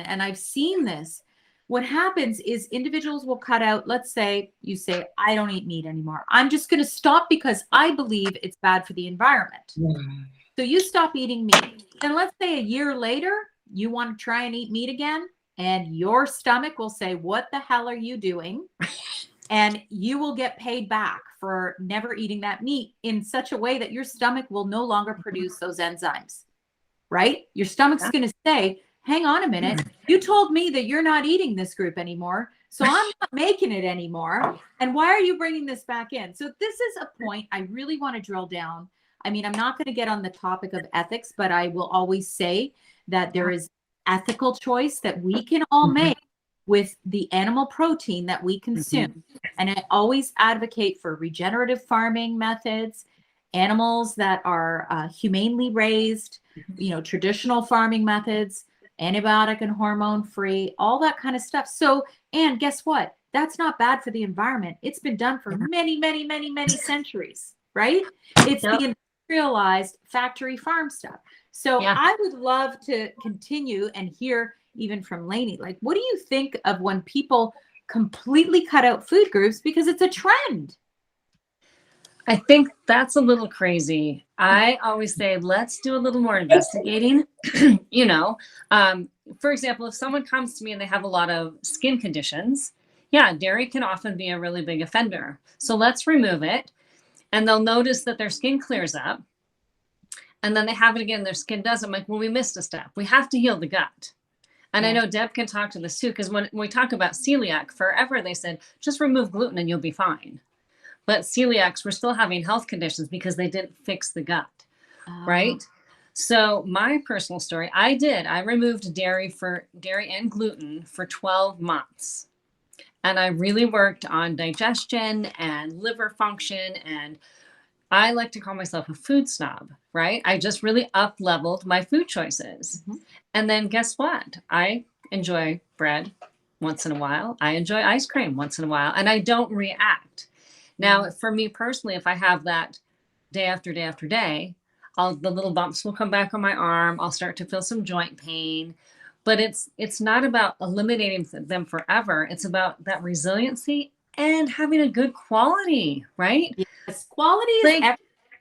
and I've seen this. What happens is individuals will cut out, let's say you say, I don't eat meat anymore. I'm just going to stop because I believe it's bad for the environment. So you stop eating meat. And let's say a year later, you want to try and eat meat again, and your stomach will say, what the hell are you doing? And you will get paid back for never eating that meat in such a way that your stomach will no longer produce those enzymes, right? Your stomach's going to say, hang on a minute, you told me that you're not eating this group anymore, so I'm not making it anymore. And why are you bringing this back in? So this is a point I really want to drill down. I mean, I'm not going to get on the topic of ethics, but I will always say that there is ethical choice that we can all make with the animal protein that we consume. And I always advocate for regenerative farming methods, animals that are humanely raised, traditional farming methods, antibiotic and hormone free, all that kind of stuff. So, and guess what? That's not bad for the environment. It's been done for many, many, many, many centuries, right? It's the industrialized factory farm stuff. So I would love to continue and hear even from Laini, like, what do you think of when people completely cut out food groups because it's a trend? I think that's a little crazy. I always say, let's do a little more investigating. For example, if someone comes to me and they have a lot of skin conditions, dairy can often be a really big offender. So let's remove it. And they'll notice that their skin clears up. And then they have it again, their skin doesn't. I'm like, well, we missed a step. We have to heal the gut. And I know Deb can talk to this too, because when we talk about celiac, forever they said, just remove gluten and you'll be fine. But celiacs were still having health conditions because they didn't fix the gut, right? So my personal story, I removed dairy and gluten for 12 months. And I really worked on digestion and liver function. And I like to call myself a food snob, right? I just really up-leveled my food choices. And then guess what? I enjoy bread once in a while. I enjoy ice cream once in a while. And I don't react. Now, for me personally, if I have that day after day after day, the little bumps will come back on my arm. I'll start to feel some joint pain. But it's not about eliminating them forever. It's about that resiliency and having a good quality, right? Yes, quality is everything.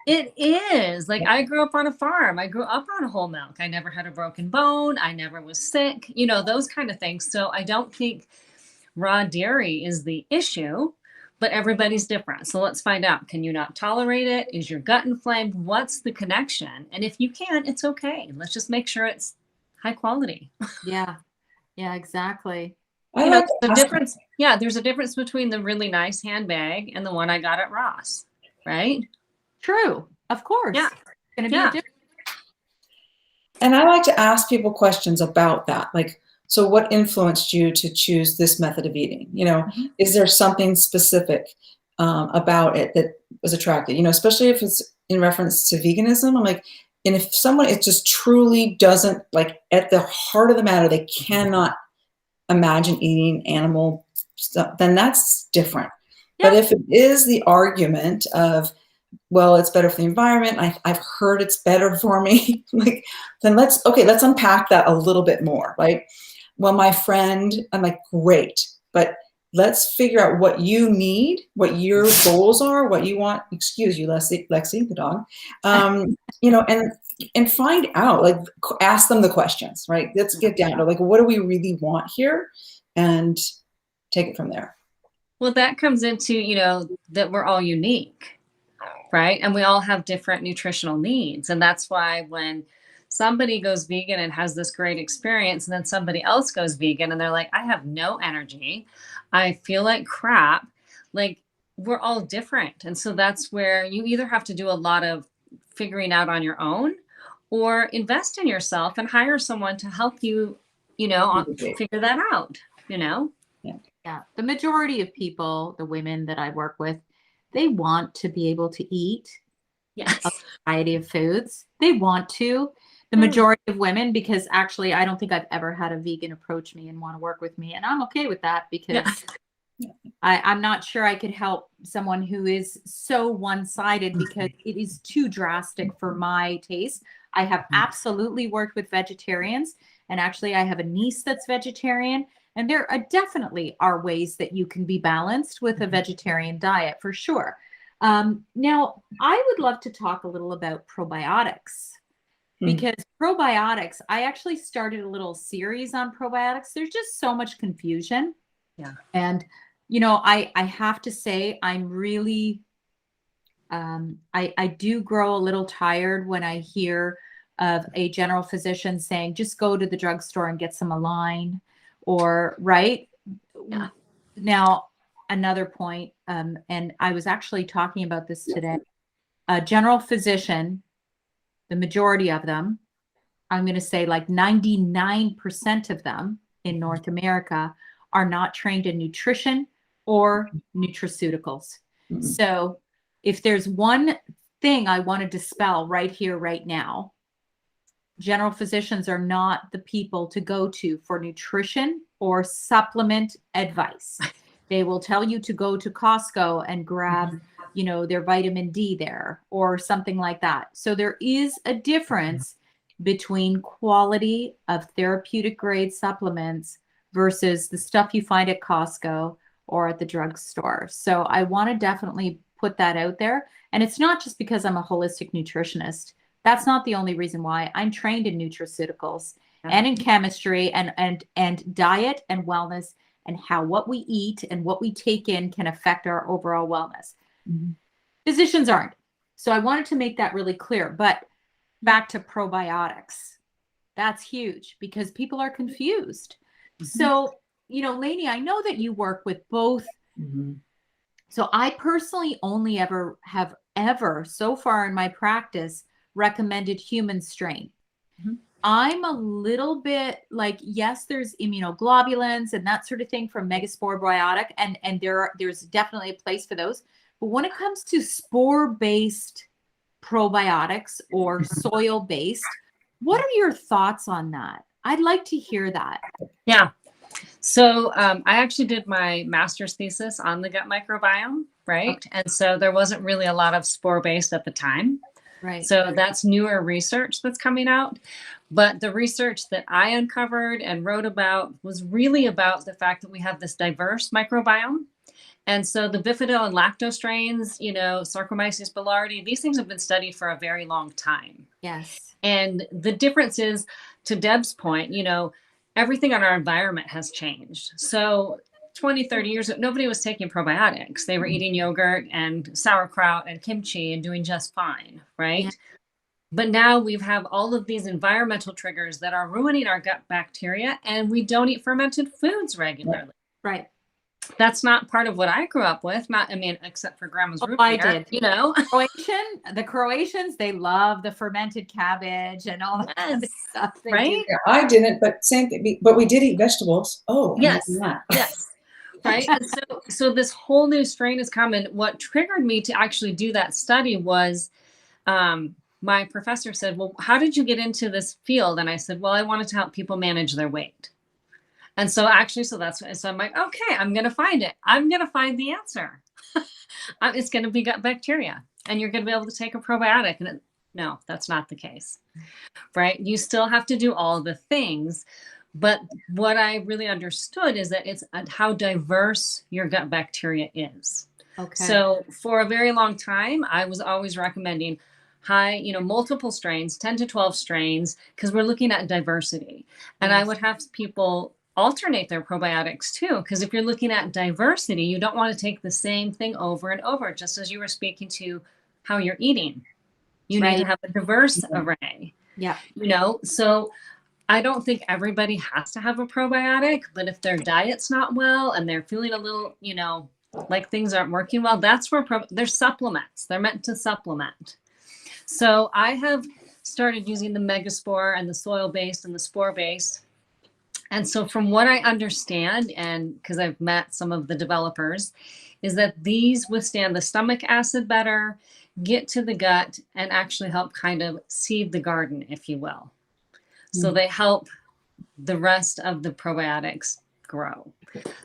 It is. Like, I grew up on a farm. I grew up on whole milk. I never had a broken bone. I never was sick, those kind of things. So I don't think raw dairy is the issue, but everybody's different. So let's find out. Can you not tolerate it? Is your gut inflamed? What's the connection? And if you can, it's okay. Let's just make sure it's high quality. Yeah, exactly. The difference. Yeah, there's a difference between the really nice handbag and the one I got at Ross, right? True. Of course. Yeah. It's going to be a difference. And I like to ask people questions about that. Like, so what influenced you to choose this method of eating? Is there something specific about it that was attractive? Especially if it's in reference to veganism. I'm like, and if someone, it just truly doesn't, like, at the heart of the matter, they cannot imagine eating animal stuff, then that's different. But if it is the argument of, well, it's better for the environment, I've heard it's better for me, then let's unpack that a little bit more, right? Well, my friend, I'm like, great, but let's figure out what you need, what your goals are, what you want. Excuse you, Lexi, the dog. And find out, ask them the questions, right? Let's get down to what do we really want here, and take it from there. Well, that comes into, that we're all unique, right? And we all have different nutritional needs. And that's why when somebody goes vegan and has this great experience, and then somebody else goes vegan and they're like, I have no energy, I feel like crap, we're all different. And so that's where you either have to do a lot of figuring out on your own, or invest in yourself and hire someone to help you, figure that out, Yeah. The majority of people, the women that I work with, they want to be able to eat a variety of foods. They want to. The majority of women, because actually, I don't think I've ever had a vegan approach me and want to work with me. And I'm okay with that, because I'm not sure I could help someone who is so one-sided, because it is too drastic for my taste. I have absolutely worked with vegetarians, And actually, I have a niece that's vegetarian, and there are definitely are ways that you can be balanced with a vegetarian diet for sure. Now, I would love to talk a little about probiotics. Because probiotics, I actually started a little series on probiotics. There's just so much confusion. Yeah. And, I have to say, I'm really, I do grow a little tired when I hear of a general physician saying, just go to the drugstore and get some Align, or, right? Yeah. Now, another point, and I was actually talking about this today. A general physician, the majority of them, I'm going to say like 99% of them in North America, are not trained in nutrition or nutraceuticals. So if there's one thing I want to dispel right here, right now, general physicians are not the people to go to for nutrition or supplement advice. They will tell you to go to Costco and grab, their vitamin D there or something like that. So there is a difference between quality of therapeutic grade supplements versus the stuff you find at Costco or at the drugstore. So I want to definitely put that out there. And it's not just because I'm a holistic nutritionist. That's not the only reason why. I'm trained in nutraceuticals and in chemistry and diet and wellness, and how what we eat and what we take in can affect our overall wellness. Physicians aren't. So I wanted to make that really clear. But back to probiotics. That's huge because people are confused. So, Laini, I know that you work with both. So I personally only have so far in my practice recommended human strain. I'm a little bit like, yes, there's immunoglobulins and that sort of thing from Megaspore Biotic, and there's definitely a place for those. But when it comes to spore-based probiotics or soil-based, what are your thoughts on that? I'd like to hear that. Yeah. So I actually did my master's thesis on the gut microbiome, right? Okay. And so there wasn't really a lot of spore-based at the time. Right. So that's newer research that's coming out. But the research that I uncovered and wrote about was really about the fact that we have this diverse microbiome. And so the bifido and lacto strains, Saccharomyces boulardii, these things have been studied for a very long time. Yes. And the difference is, to Deb's point, everything in our environment has changed. So 20, 30 years ago, nobody was taking probiotics. They were eating yogurt and sauerkraut and kimchi and doing just fine, right? Yeah. But now we have all of these environmental triggers that are ruining our gut bacteria, and we don't eat fermented foods regularly. Right. That's not part of what I grew up with. Except for grandma's root beer. I did. The Croatians, they love the fermented cabbage and all that stuff. Right? Yeah, I didn't, but same thing. But we did eat vegetables. Oh, yes. Yes. Right. And so this whole new strain is coming. What triggered me to actually do that study was my professor said, well, how did you get into this field? And I said, well, I wanted to help people manage their weight. And so so I'm like, okay, I'm going to find it. I'm going to find the answer. It's going to be gut bacteria, and you're going to be able to take a probiotic. And no, that's not the case, right? You still have to do all the things. But what I really understood is that it's how diverse your gut bacteria is. Okay. So for a very long time, I was always recommending multiple strains, 10 to 12 strains, because we're looking at diversity. And I would have people alternate their probiotics too, because if you're looking at diversity, you don't want to take the same thing over and over, just as you were speaking to how you're eating. You need to have a diverse array. Yeah. So I don't think everybody has to have a probiotic, but if their diet's not well and they're feeling a little, like things aren't working well, that's where they're supplements. They're meant to supplement. So I have started using the Megaspore and the soil-based and the spore-based. And so from what I understand, and because I've met some of the developers, is that these withstand the stomach acid better, get to the gut, and actually help kind of seed the garden, if you will. So they help the rest of the probiotics grow.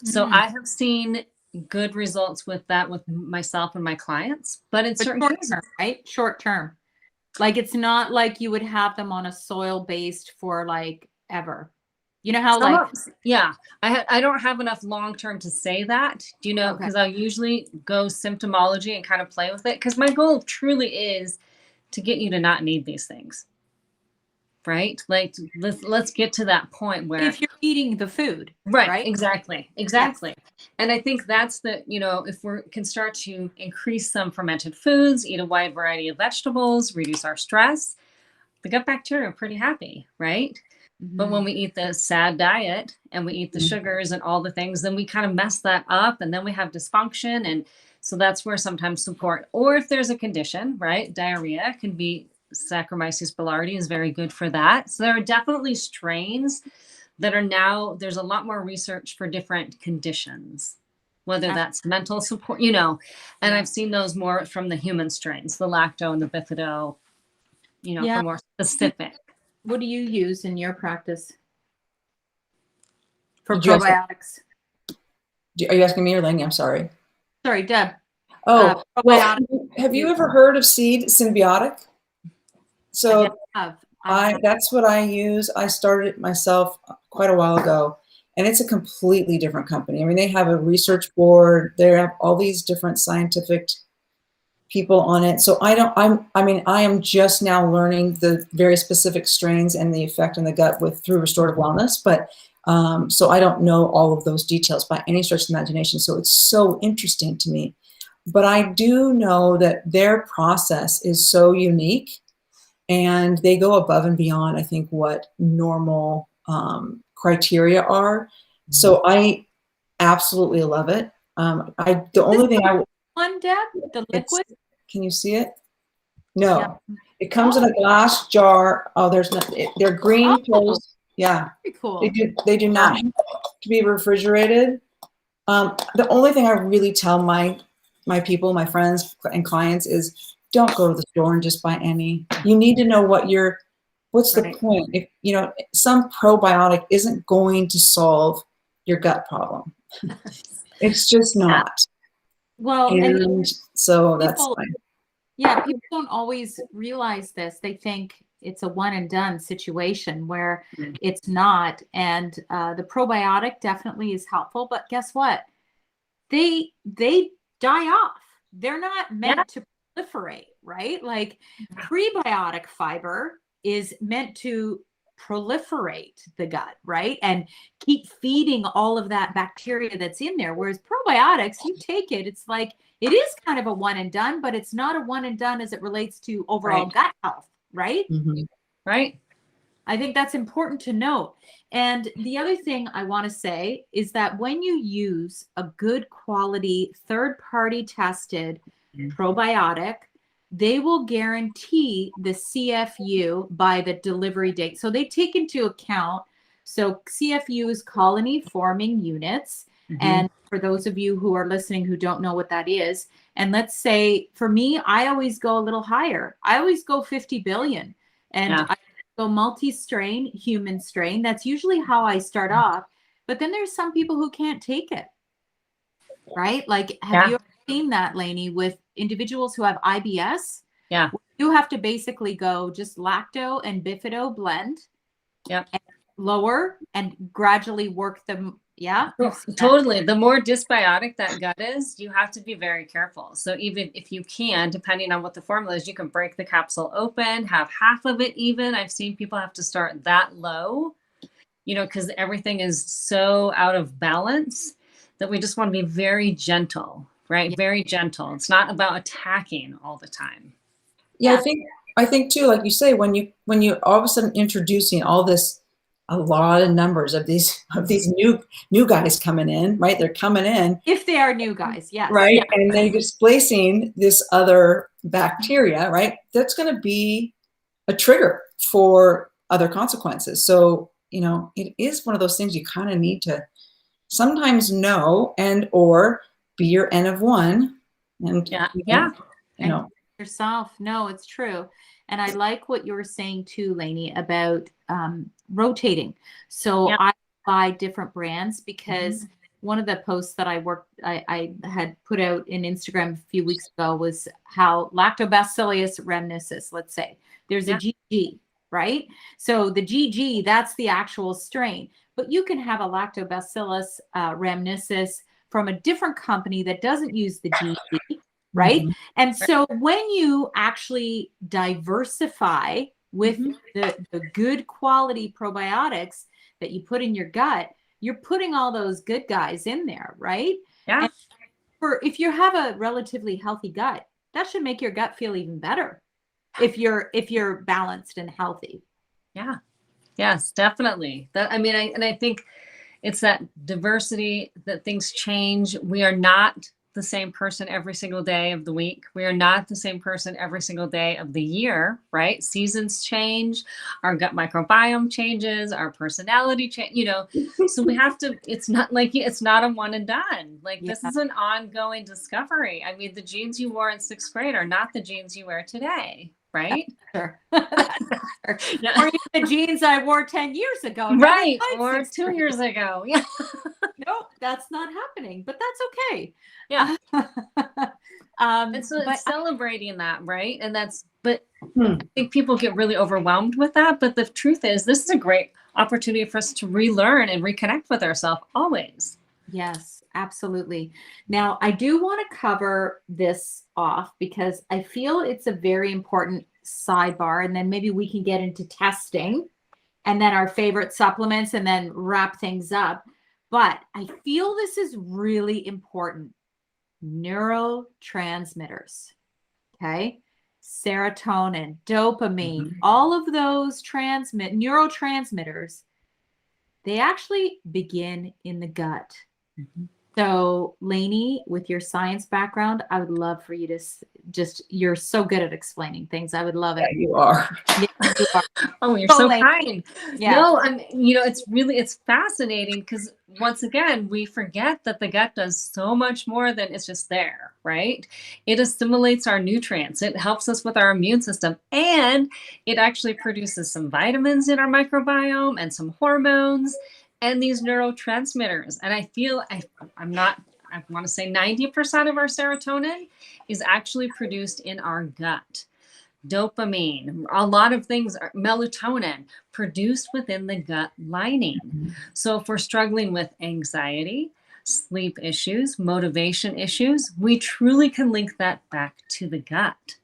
So I have seen good results with that with myself and my clients, but in certain cases, right? Short term. Like it's not like you would have them on a soil based for like ever. You know how Some like, yeah, I don't have enough long term to say that. Do you know? Okay. Because I'll usually go symptomology and kind of play with it. Because my goal truly is to get you to not need these things, right? Like let's get to that point where if you're eating the food, right? Exactly. And I think that's the, if we can start to increase some fermented foods, eat a wide variety of vegetables, reduce our stress, the gut bacteria are pretty happy, right? But when we eat the sad diet and we eat the sugars and all the things, then we kind of mess that up and then we have dysfunction. And so that's where sometimes support, or if there's a condition, right? Diarrhea can be, Saccharomyces boulardii is very good for that. So there are definitely strains that are now, there's a lot more research for different conditions, whether that's mental support, and I've seen those more from the human strains, the lacto and the bifido, for more specific. What do you use in your practice for Did you ask- probiotics? Are you asking me or Laini? I'm sorry. Sorry, Deb. Oh, well, probiotic. have you ever heard of seed symbiotic? So that's what I use. I started it myself quite a while ago, and it's a completely different company. I mean, they have a research board. They have all these different scientific people on it. So I am just now learning the very specific strains and the effect on the gut through restorative wellness. But so I don't know all of those details by any stretch of the imagination. So it's so interesting to me. But I do know that their process is so unique, and they go above and beyond, I think, what normal criteria are. So I absolutely love it. The only thing one, Deb, the liquid. Can you see it? No, Yeah. It comes in a glass jar. Oh, there's nothing. They're green pills. Yeah, very cool. They do not have to be refrigerated. The only thing I really tell my people, my friends and clients is don't go to the store and just buy any. You need to know what's the point? If some probiotic isn't going to solve your gut problem. It's just not. Well, and so that's fine. Yeah, people don't always realize this. They think it's a one and done situation where it's not. And the probiotic definitely is helpful, but guess what? They die off. They're not meant to proliferate, right? Like prebiotic fiber is meant to proliferate the gut, right? And keep feeding all of that bacteria that's in there. Whereas probiotics, you take it, it's like, it is kind of a one and done, but it's not a one and done as it relates to overall gut health, right? Right. I think that's important to note. And the other thing I want to say is that when you use a good quality, third-party tested probiotic, they will guarantee the CFU by the delivery date. So they take into account, so CFU is colony forming units. And for those of you who are listening who don't know what that is, and let's say for me, I always go a little higher. I always go 50 billion. And I go multi-strain, human strain. That's usually how I start off. But then there's some people who can't take it, right? Like, have you ever seen that, Laini, with individuals who have IBS? Yeah. You have to basically go just lacto and bifido blend. Yep. And lower and gradually work them. Yeah. Totally. The more dysbiotic that gut is, you have to be very careful. So even if you can, depending on what the formula is, you can break the capsule open, have half of it even. I've seen people have to start that low, because everything is so out of balance that we just want to be very gentle, right? Yeah. Very gentle. It's not about attacking all the time. Yeah, I think too, like you say, when you all of a sudden introducing all this, a lot of numbers of these new guys coming in, right? They're coming in. If they are new guys, yes. Right. Yeah. And they're displacing this other bacteria, right? That's going to be a trigger for other consequences. So, it is one of those things you kind of need to sometimes know or be your N of one. And yourself. No, it's true. And I like what you were saying too, Laini, about rotating. So I buy different brands because one of the posts that I had put out in Instagram a few weeks ago was how Lactobacillus rhamnosus, let's say, there's a GG, right? So the GG, that's the actual strain. But you can have a lactobacillus rhamnosus from a different company that doesn't use the GG, right? Mhm. And so when you actually diversify with the good quality probiotics that you put in your gut, you're putting all those good guys in there, right? Yeah. And if you have a relatively healthy gut, that should make your gut feel even better if you're balanced and healthy. Yeah. Yes, definitely. That, I mean, I think it's that diversity, that things change. We are not the same person every single day of the week. We are not the same person every single day of the year, right? Seasons change, our gut microbiome changes, our personality change, you know. So we have to, it's not a one and done. Like, this is an ongoing discovery. I mean, the jeans you wore in 6th grade are not the jeans you wear today, right? Sure. Or even the jeans I wore 10 years ago. Right. Or 2 years ago. Yeah. No, that's not happening, but that's okay. Yeah. And so but it's celebrating that, right? And that's, but I think people get really overwhelmed with that. But the truth is, this is a great opportunity for us to relearn and reconnect with ourselves always. Yes, absolutely. Now, I do want to cover this off because I feel it's a very important sidebar, and then maybe we can get into testing and then our favorite supplements and then wrap things up. But I feel this is really important. Neurotransmitters, okay? Serotonin, dopamine, all of those neurotransmitters, they actually begin in the gut. So, Laini, with your science background, I would love for you to you're so good at explaining things. I would love it. Yeah, you are. Yeah, you are. Oh, you're so kind. Yeah. No, it's fascinating because once again, we forget that the gut does so much more than it's just there, right? It assimilates our nutrients. It helps us with our immune system, and it actually produces some vitamins in our microbiome and some hormones and these neurotransmitters. And I feel I want to say 90% of our serotonin is actually produced in our gut. Dopamine, a lot of things, are melatonin produced within the gut lining. So if we're struggling with anxiety, sleep issues, motivation issues, we truly can link that back to the gut,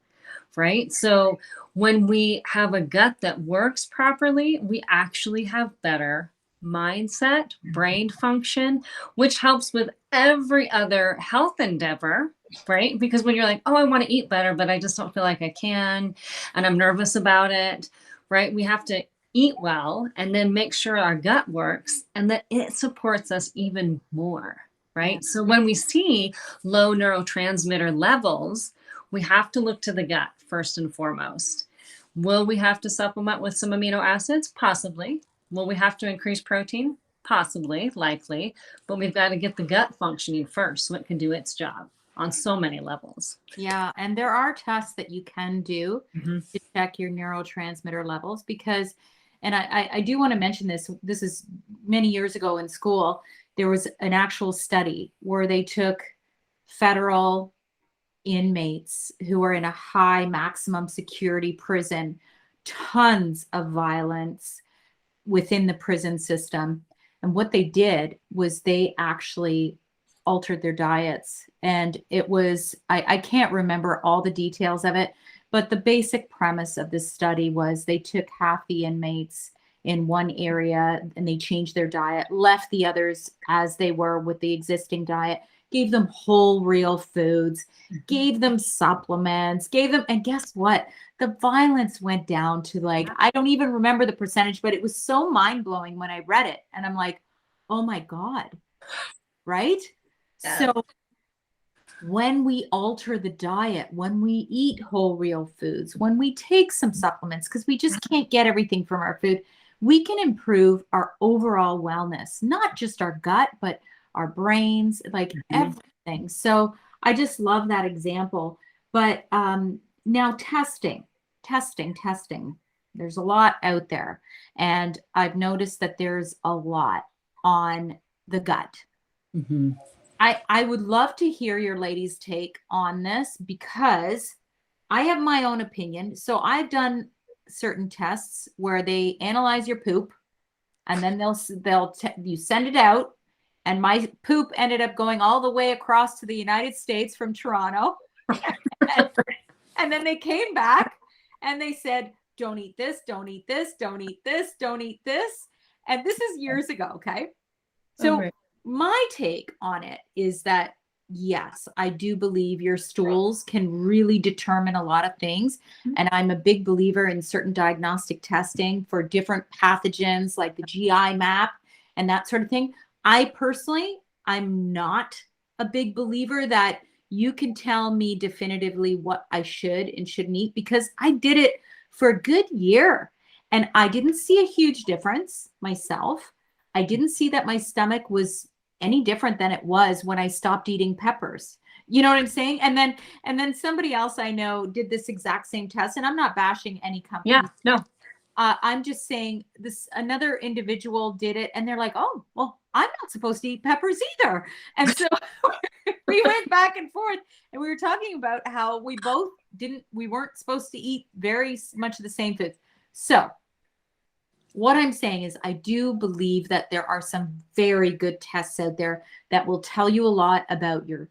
right? So when we have a gut that works properly, we actually have better mindset, brain function, which helps with every other health endeavor, right? Because when you're like, oh, I want to eat better, but I just don't feel like I can, and I'm nervous about it, right? We have to eat well and then make sure our gut works and that it supports us even more, right? So when we see low neurotransmitter levels, we have to look to the gut first and foremost. Will we have to supplement with some amino acids? Possibly. Will we have to increase protein? Possibly, likely, but we've got to get the gut functioning first so it can do its job on so many levels. Yeah, and there are tests that you can do to check your neurotransmitter levels because, and I do want to mention this is many years ago in school, there was an actual study where they took federal inmates who were in a high maximum security prison, tons of violence within the prison system. And what they did was they actually altered their diets. And it was, I can't remember all the details of it, but the basic premise of this study was they took half the inmates in one area and they changed their diet, left the others as they were with the existing diet, gave them whole real foods, gave them supplements, and guess what? The violence went down to like, I don't even remember the percentage, but it was so mind blowing when I read it. And I'm like, oh my God. Right? Yeah. So when we alter the diet, when we eat whole real foods, when we take some supplements, because we just can't get everything from our food, we can improve our overall wellness, not just our gut, but our brains, like everything. So I just love that example. But now testing. There's a lot out there. And I've noticed that there's a lot on the gut. I would love to hear your ladies' take on this because I have my own opinion. So I've done certain tests where they analyze your poop, and then you send it out. And my poop ended up going all the way across to the United States from Toronto. And then they came back and they said, don't eat this, don't eat this, don't eat this, don't eat this. And this is years ago, okay? So my take on it is that, yes, I do believe your stools can really determine a lot of things. And I'm a big believer in certain diagnostic testing for different pathogens like the GI map and that sort of thing. I personally, I'm not a big believer that you can tell me definitively what I should and shouldn't eat, because I did it for a good year and I didn't see a huge difference myself. I didn't see that my stomach was any different than it was when I stopped eating peppers. You know what I'm saying? And then somebody else I know did this exact same test, and I'm not bashing any company. Yeah, no. I'm just saying this, another individual did it and they're like, oh, well, I'm not supposed to eat peppers either. And so we went back and forth and we were talking about how we both we weren't supposed to eat very much of the same foods. So what I'm saying is I do believe that there are some very good tests out there that will tell you a lot about your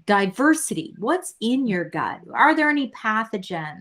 diversity. What's in your gut? Are there any pathogens?